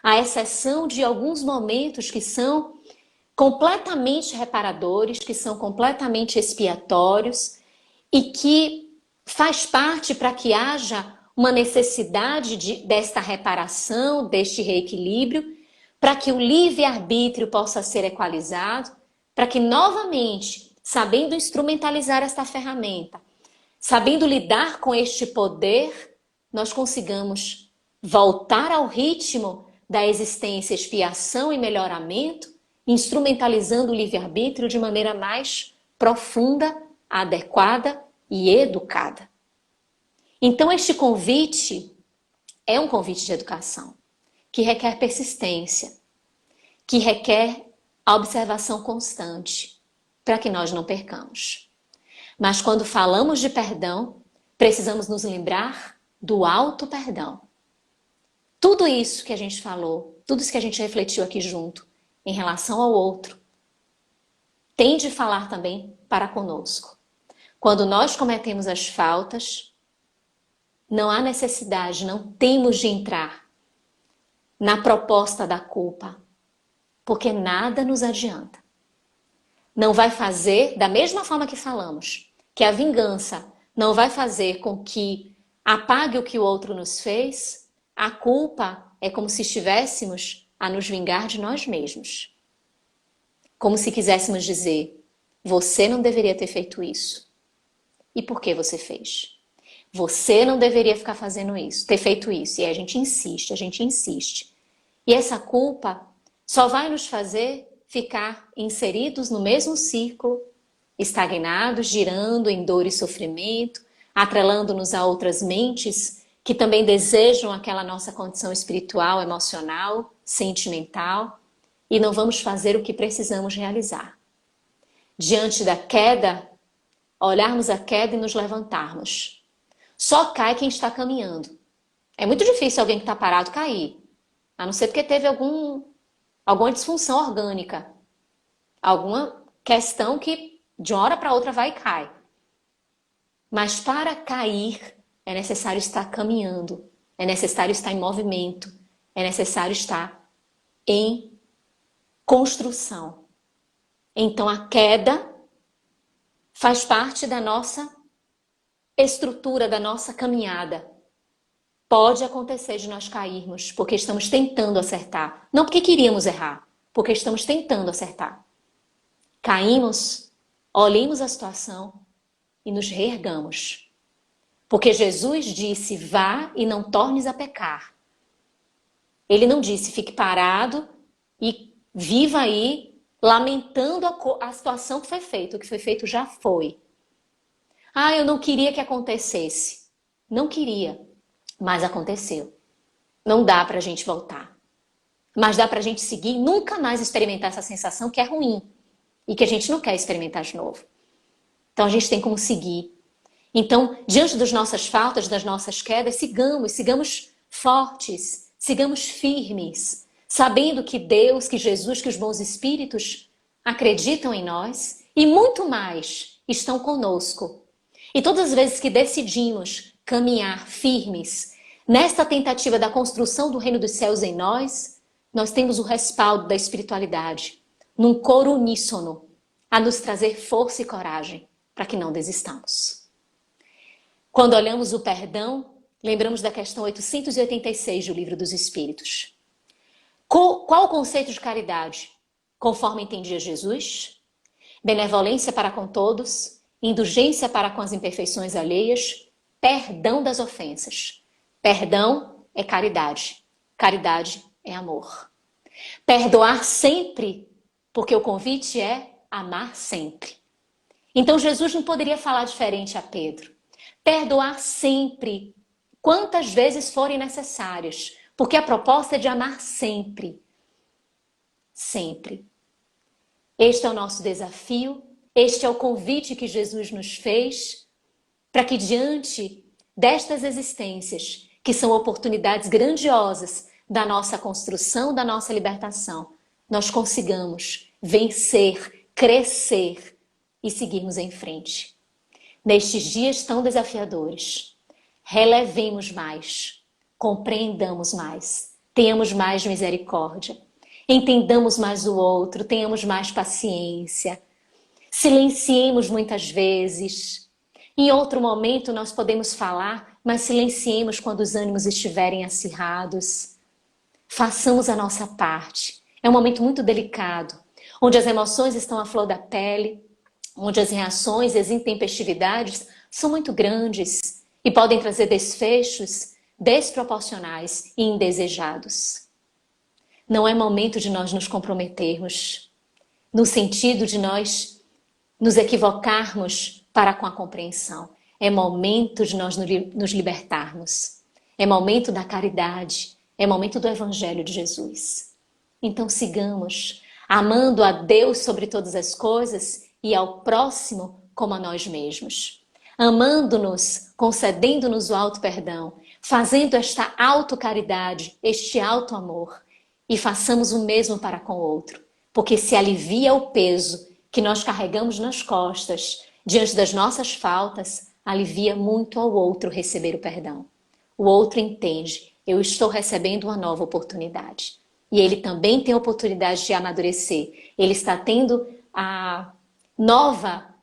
À exceção de alguns momentos que são completamente reparadores, que são completamente expiatórios e que faz parte para que haja uma necessidade desta reparação, deste reequilíbrio, para que o livre-arbítrio possa ser equalizado, para que novamente, sabendo instrumentalizar esta ferramenta, sabendo lidar com este poder, nós consigamos voltar ao ritmo da existência, expiação e melhoramento, instrumentalizando o livre-arbítrio de maneira mais profunda, adequada e educada. Então, este convite é um convite de educação, que requer persistência, que requer a observação constante, para que nós não percamos. Mas quando falamos de perdão, precisamos nos lembrar do auto perdão. Tudo isso que a gente falou, tudo isso que a gente refletiu aqui junto, em relação ao outro, tem de falar também para conosco. Quando nós cometemos as faltas, não há necessidade, não temos de entrar na proposta da culpa, porque nada nos adianta. Não vai fazer, da mesma forma que falamos, que a vingança não vai fazer com que apague o que o outro nos fez, a culpa é como se estivéssemos a nos vingar de nós mesmos. Como se quiséssemos dizer, você não deveria ter feito isso. E por que você fez? Você não deveria ficar fazendo isso, ter feito isso. E aí a gente insiste, a gente insiste. E essa culpa só vai nos fazer ficar inseridos no mesmo círculo, estagnados, girando em dor e sofrimento, atrelando-nos a outras mentes que também desejam aquela nossa condição espiritual, emocional, sentimental, e não vamos fazer o que precisamos realizar. Diante da queda, olharmos a queda e nos levantarmos. Só cai quem está caminhando. É muito difícil alguém que está parado cair, a não ser porque teve alguma disfunção orgânica, alguma questão que de uma hora para outra vai e cai. Mas para cair é necessário estar caminhando, é necessário estar em movimento, é necessário estar em construção. Então a queda faz parte da nossa estrutura, da nossa caminhada. Pode acontecer de nós cairmos porque estamos tentando acertar. Não porque queríamos errar, porque estamos tentando acertar. Caímos, olhemos a situação e nos reergamos. Porque Jesus disse, vá e não tornes a pecar. Ele não disse, fique parado e viva aí lamentando a situação que foi feita. O que foi feito já foi. Ah, eu não queria que acontecesse. Não queria, mas aconteceu. Não dá pra gente voltar. Mas dá pra gente seguir e nunca mais experimentar essa sensação que é ruim. E que a gente não quer experimentar de novo. Então a gente tem como seguir. Então, diante das nossas faltas, das nossas quedas, sigamos fortes, sigamos firmes, sabendo que Deus, que Jesus, que os bons espíritos acreditam em nós e muito mais estão conosco. E todas as vezes que decidimos caminhar firmes nesta tentativa da construção do reino dos céus em nós, nós temos o respaldo da espiritualidade, num coro uníssono, a nos trazer força e coragem para que não desistamos. Quando olhamos o perdão, lembramos da questão 886 do Livro dos Espíritos. Qual o conceito de caridade? Conforme entendia Jesus, benevolência para com todos, indulgência para com as imperfeições alheias, perdão das ofensas. Perdão é caridade. Caridade é amor. Perdoar sempre, porque o convite é amar sempre. Então Jesus não poderia falar diferente a Pedro. Perdoar sempre, quantas vezes forem necessárias, porque a proposta é de amar sempre. Sempre. Este é o nosso desafio, este é o convite que Jesus nos fez, para que diante destas existências, que são oportunidades grandiosas da nossa construção, da nossa libertação, nós consigamos vencer, crescer e seguirmos em frente. Nestes dias tão desafiadores, relevemos mais, compreendamos mais, tenhamos mais misericórdia, entendamos mais o outro, tenhamos mais paciência, silenciemos muitas vezes. Em outro momento nós podemos falar, mas silenciemos quando os ânimos estiverem acirrados. Façamos a nossa parte. É um momento muito delicado, onde as emoções estão à flor da pele, onde as reações e as intempestividades são muito grandes e podem trazer desfechos desproporcionais e indesejados. Não é momento de nós nos comprometermos, no sentido de nós nos equivocarmos para com a compreensão. É momento de nós nos libertarmos. É momento da caridade. É momento do Evangelho de Jesus. Então sigamos amando a Deus sobre todas as coisas e ao próximo como a nós mesmos. Amando-nos, concedendo-nos o alto perdão, fazendo esta autocaridade, este alto amor, e façamos o mesmo para com o outro, porque se alivia o peso que nós carregamos nas costas diante das nossas faltas, alivia muito ao outro receber o perdão. O outro entende, eu estou recebendo uma nova oportunidade. E ele também tem a oportunidade de amadurecer. Ele está tendo a nova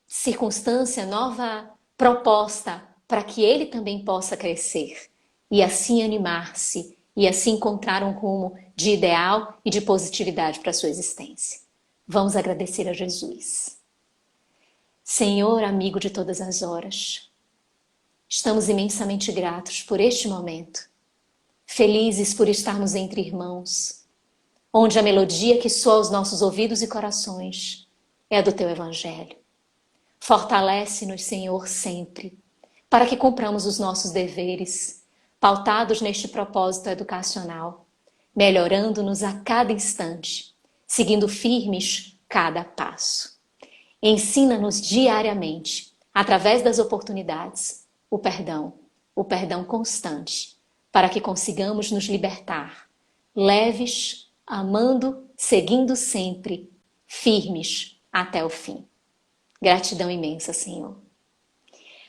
circunstância, nova proposta para que ele também possa crescer e assim animar-se e assim encontrar um rumo de ideal e de positividade para a sua existência. Vamos agradecer a Jesus. Senhor, amigo de todas as horas, estamos imensamente gratos por este momento, felizes por estarmos entre irmãos, onde a melodia que soa aos nossos ouvidos e corações é a do Teu Evangelho. Fortalece-nos, Senhor, sempre, para que cumpramos os nossos deveres, pautados neste propósito educacional, melhorando-nos a cada instante, seguindo firmes cada passo. Ensina-nos diariamente, através das oportunidades, o perdão constante, para que consigamos nos libertar, leves, amando, seguindo sempre, firmes até o fim. Gratidão imensa, Senhor.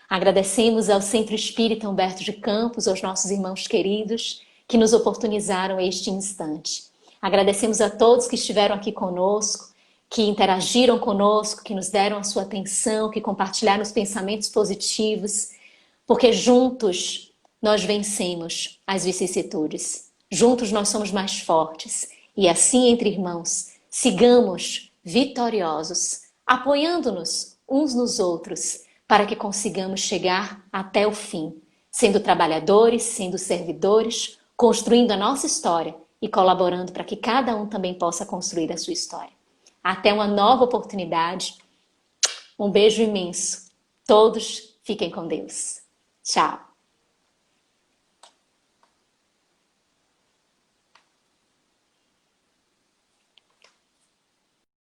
Agradecemos ao Centro Espírita Humberto de Campos, aos nossos irmãos queridos que nos oportunizaram este instante. Agradecemos a todos que estiveram aqui conosco, que interagiram conosco, que nos deram a sua atenção, que compartilharam os pensamentos positivos, porque juntos nós vencemos as vicissitudes. Juntos nós somos mais fortes. E assim, entre irmãos, sigamos vitoriosos, apoiando-nos uns nos outros, para que consigamos chegar até o fim, sendo trabalhadores, sendo servidores, construindo a nossa história e colaborando para que cada um também possa construir a sua história. Até uma nova oportunidade. Um beijo imenso. Todos fiquem com Deus. Tchau.